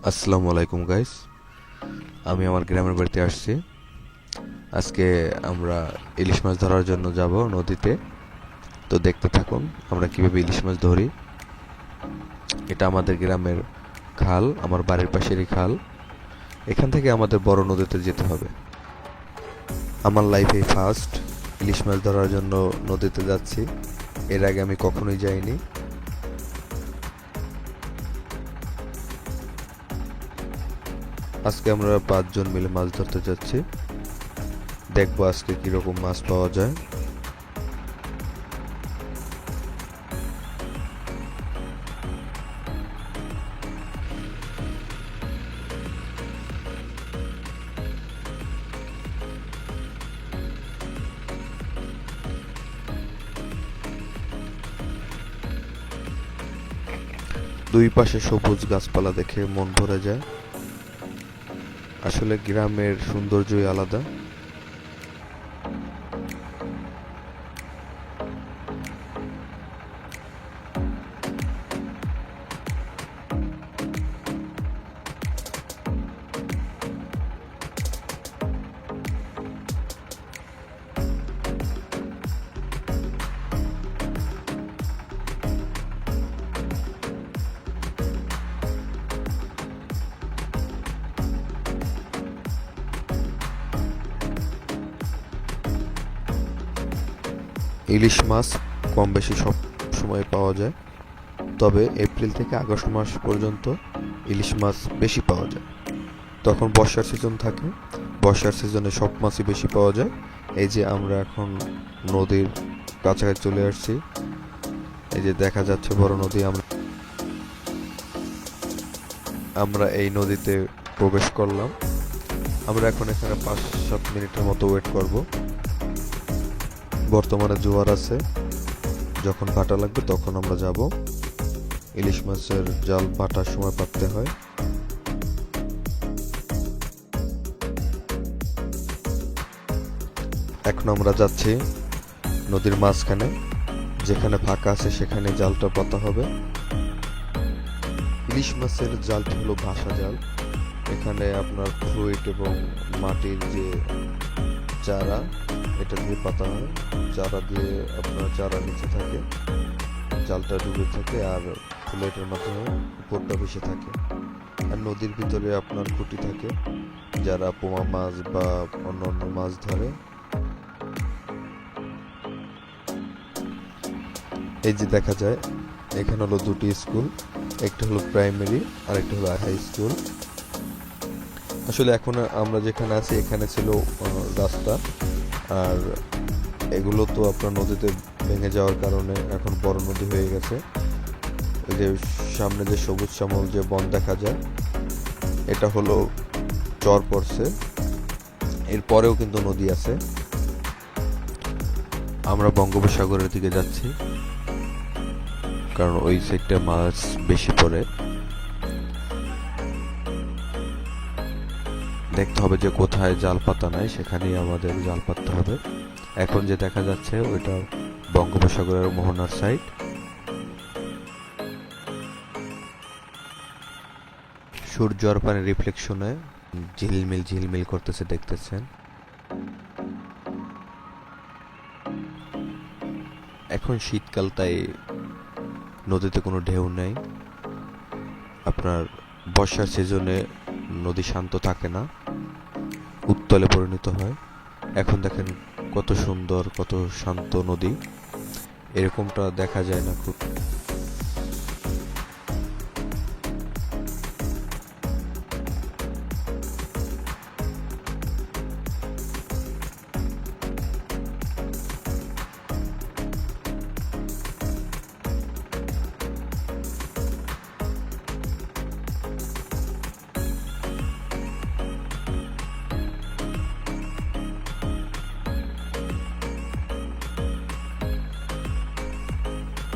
আসসালামু আলাইকুম গাইস। আমি আমার গ্রামের বাড়িতে আসছি। আজকে আমরা ইলিশ মাছ ধরার জন্য যাব নদীতে। তো দেখতে থাকুন আমরা কিভাবে ইলিশ মাছ ধরি। এটা আমাদের গ্রামের খাল, আমার বাড়ির পাশেরই খাল। এখান থেকে আমাদের বড় নদীতে যেতে হবে। আমার লাইফে ফার্স্ট ইলিশ মাছ ধরার জন্য নদীতে যাচ্ছি। এর আগে আমি কখনোই যাইনি। আজকে আমরা 5 জন মিলে মাছ ধরতে যাচ্ছি। দেখবো আজকে কিরকম মাছ পাওয়া যায়। দুই পাশে সবুজ গাছপালা দেখে মন ভরে যায়। আসলে গ্রামের সৌন্দর্যই আলাদা। ইলিশ মাছ কম বেশি সব সময় পাওয়া যায়, তবে এপ্রিল থেকে আগস্ট মাস পর্যন্ত ইলিশ মাছ বেশি পাওয়া যায়। তখন বর্ষার সিজন থাকে, বর্ষার সিজনে সব মাছই বেশি পাওয়া যায়। এই যে আমরা এখন নদীর কাছাকাছি চলে আসছি। এই যে দেখা যাচ্ছে বড় নদী। আমরা এই নদীতে প্রবেশ করলাম। আমরা এখন এখানে 5-7 মিনিটের মতো ওয়েট করব। বর্তমানে জোয়ার আছে, যখন ভাটা লাগবে তখন আমরা যাব। ইলিশ মাছের জাল ভাটার সময় পাততে হয়। এখন আমরা যাচ্ছি নদীর মাঝখানে, যেখানে ফাঁকা আছে সেখানে জালটা পাতা হবে। ইলিশ মাছের জালটি হলো ভাসা জাল। এখানে আপনার ফ্লুইড এবং মাটির যে চারা, এটা দিয়ে পাতা হয়। চারা দিয়ে আপনার চারা নিচে থাকে, জালটা ডুবে থাকে আর ফ্লুইডের মাধ্যমে উপরটা ভেসে থাকে। আর নদীর ভিতরে আপনার খুঁটি থাকে, যারা পোমা মাছ বা অন্য অন্য মাছ ধরে। এই যে দেখা যায় এখানে হলো দুটি স্কুল, একটা হলো প্রাইমারি আর একটা হলো হাই স্কুল। আসলে এখন আমরা যেখানে আছি এখানে ছিল রাস্তা, আর এগুলো তো আপনার নদীতে ভেঙে যাওয়ার কারণে এখন বড় নদী হয়ে গেছে। এই যে সামনে যে সবুজ শ্যামল যে বন দেখা যায়, এটা হলো চর পড়ছে। এরপরেও কিন্তু নদী আছে। আমরা বঙ্গোপসাগরের দিকে যাচ্ছি, কারণ ওই সাইডটা মাছ বেশি পড়ে। দেখতে হবে যে কোথায় জাল পাতা নাই, সেখানেই আমাদের জাল পাততে হবে। এখন যে দেখা যাচ্ছে ওইটা বঙ্গোপসাগরের মোহনার সাইড। সূর্য আর পানির রিফ্লেকশনে ঝিলমিল ঝিলমিল করতেছে, দেখতেছেন। এখন শীতকাল, তাই নদীতে কোনো ঢেউ নেই। আপনার বর্ষার সিজনে নদী শান্ত থাকে না, উত্তালে পরিণত হয়। এখন দেখেন কত সুন্দর, কত শান্ত নদী। এরকমটা দেখা যায় না খুব।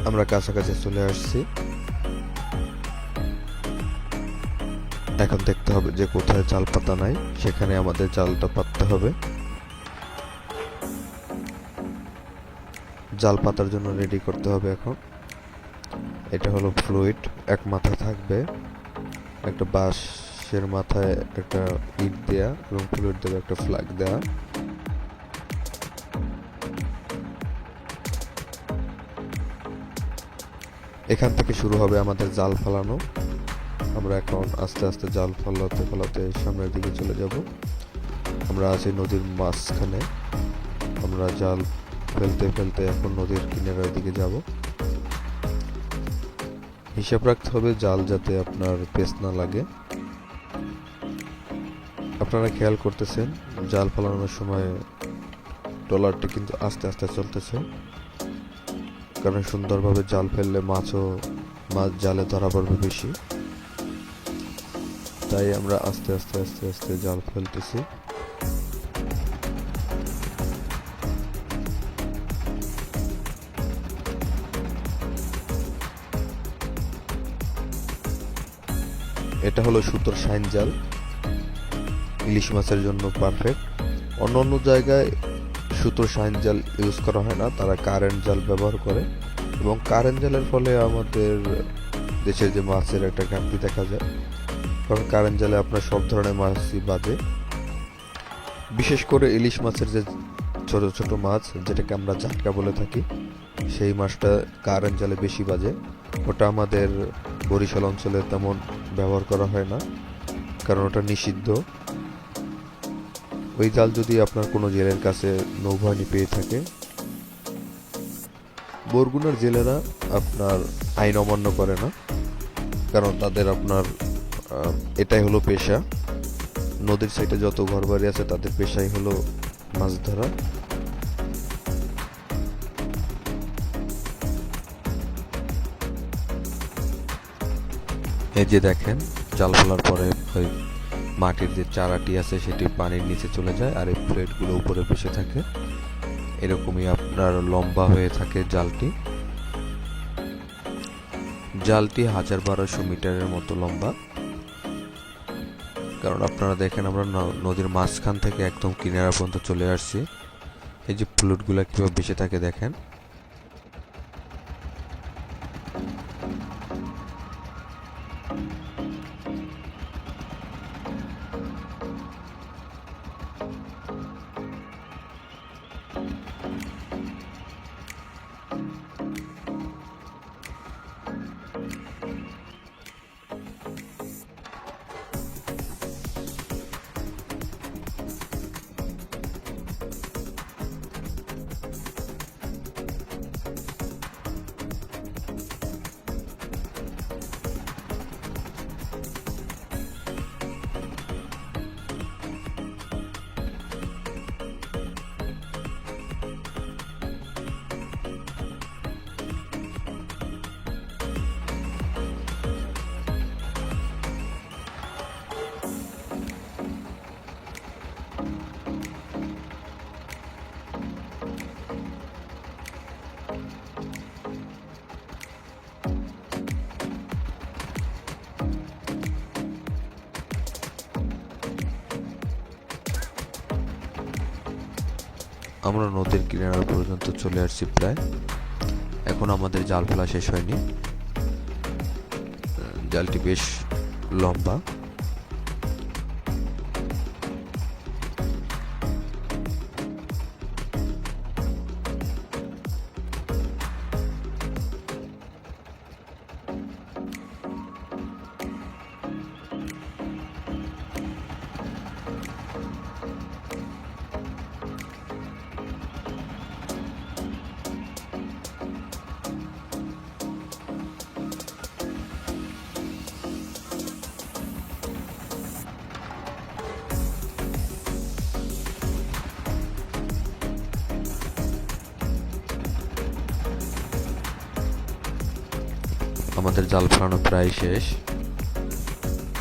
আমরা কাছাকাছি চলে আসছি। এখন দেখতে হবে যে কোথায় জাল পাতা নাই, সেখানে আমাদের জালটা পাততে হবে। জাল পাতার জন্য রেডি করতে হবে এখন। এটা হলো ফ্লুইড, এক মাথা থাকবে। একটা বাঁশের মাথায় একটা ইট দেয়া এবং ফুলের দেওয়া একটা ফ্ল্যাগ দেয়া। এখান থেকে শুরু হবে আমাদের জাল ফেলানো। আমরা এখন আস্তে আস্তে জাল ফেলাতে ফেলাতে সামনের দিকে চলে যাব। আমরা আছি নদীর মাঝখানে। আমরা জাল ফেলতে ফেলতে এখন নদীর কিনারার দিকে যাব। হিসাব রাখতে হবে জাল যাতে আপনার পেছ না লাগে। আপনারা খেয়াল করতেছেন জাল ফেলানোর সময় ট্রলারটি কিন্তু আস্তে আস্তে চলতেছে, কারণ সুন্দরভাবে জাল ফেললে মাছ জালে ধরা পড়বে বেশি, তাই আমরা আস্তে আস্তে আস্তে আস্তে জাল ফেলতেছি। এটা হলো সুতোর শাইন জাল, ইলিশ মাছের জন্য পারফেক্ট। অন্য অন্য জায়গায় সুতোর শাইন জাল ইউজ করা হয় না, তারা কারেন্ট জাল ব্যবহার করে, এবং কারেন্ট জালের ফলে আমাদের দেশের যে মাছের একটা ঘাটতি দেখা যায়, কারণ কারেন্ট জালে আপনার সব ধরনের মাছই বাজে। বিশেষ করে ইলিশ মাছের যে ছোট ছোট মাছ, যেটাকে আমরা জাটকা বলে থাকি, সেই মাছটা কারেন্ট জালে বেশি বাজে। ওটা আমাদের বরিশাল অঞ্চলে তেমন ব্যবহার করা হয় না, কারণ ওটা নিষিদ্ধ। ওই জাল যদি আপনার কোনো জেলের কাছে নৌবাহিনী পেয়ে থাকে, বরগুনার জেলেরা আপনার আইন অমান্য করে না, কারণ তাদের আপনার এটাই হলো পেশা। নদীর সাইডে যত ঘরবাড়ি আছে তাদের পেশাই হলো মাছ ধরা। এই যে দেখেন, জাল ফেলার পরে ওই মাটির যে চারাটি আছে সেটি পানির নিচে চলে যায়, আর এই প্লেটগুলো উপরে ভেসে থাকে। এরকমই আপনার লম্বা হয়ে থাকে জালটি। জালটি 1200 মিটারের মতো লম্বা। কারণ আপনারা দেখেন আমরা নদীর মাঝখান থেকে একদম কিনারা পর্যন্ত চলে আসছি। এই যে প্লেটগুলো কিভাবে ভেসে থাকে দেখেন। আমরা নদীর কিনারা পর্যন্ত চলে আসছি প্রায়। এখন আমাদের জাল ফেলা শেষ হয়নি। জালটি বেশ লম্বা। আমাদের জাল ফেলানো প্রায় শেষ।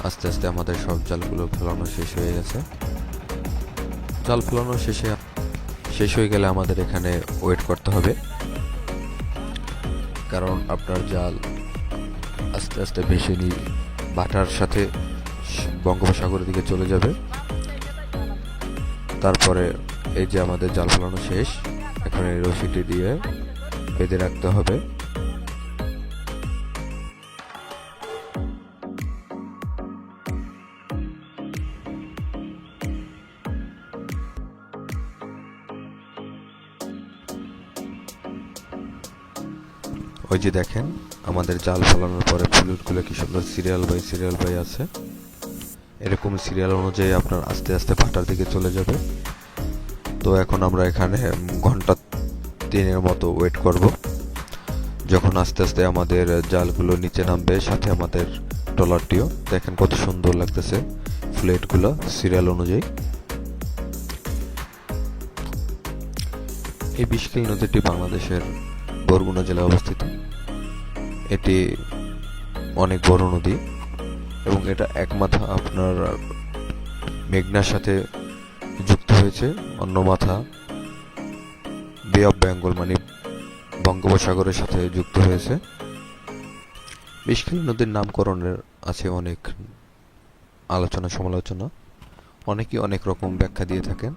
আস্তে আস্তে আমাদের সব জালগুলো ফেলানো শেষ হয়ে গেছে। জাল ফেলানো শেষ হয়ে গেলে আমাদের এখানে ওয়েট করতে হবে, কারণ আপনার জাল আস্তে আস্তে ভেসে নিয়ে বাটার সাথে বঙ্গোপসাগরের দিকে চলে যাবে। তারপরে এই যে আমাদের জাল ফেলানো শেষ, এখন এই রশিটি দিয়ে বেঁধে রাখতে হবে। ওই যে দেখেন আমাদের জাল ফেলানোর পরে ফ্লুইডগুলো কি সুন্দর সিরিয়াল বাই আছে। এরকম সিরিয়াল অনুযায়ী আপনার আস্তে আস্তে ভাটার দিকে চলে যাবে। তো এখন আমরা এখানে ঘন্টা 3-এর মতো ওয়েট করব, যখন আস্তে আস্তে আমাদের জালগুলো নিচে নামবে, সাথে আমাদের ট্রলারটিও। দেখেন কত সুন্দর লাগতেছে ফ্লেটগুলো সিরিয়াল অনুযায়ী। এই বিষখালী নদীটি বাংলাদেশের বরগুনা জেলায় অবস্থিত। এটি অনেক বড় নদী এবং এটা এক মাথা আপনার মেঘনার সাথে যুক্ত হয়েছে, অন্য মাথা বে অফ বেঙ্গল মানে বঙ্গোপসাগরের সাথে যুক্ত হয়েছে। বিষখালী নদীর নামকরণের আছে অনেক আলোচনা সমালোচনা, অনেকেই অনেক রকম ব্যাখ্যা দিয়ে থাকেন।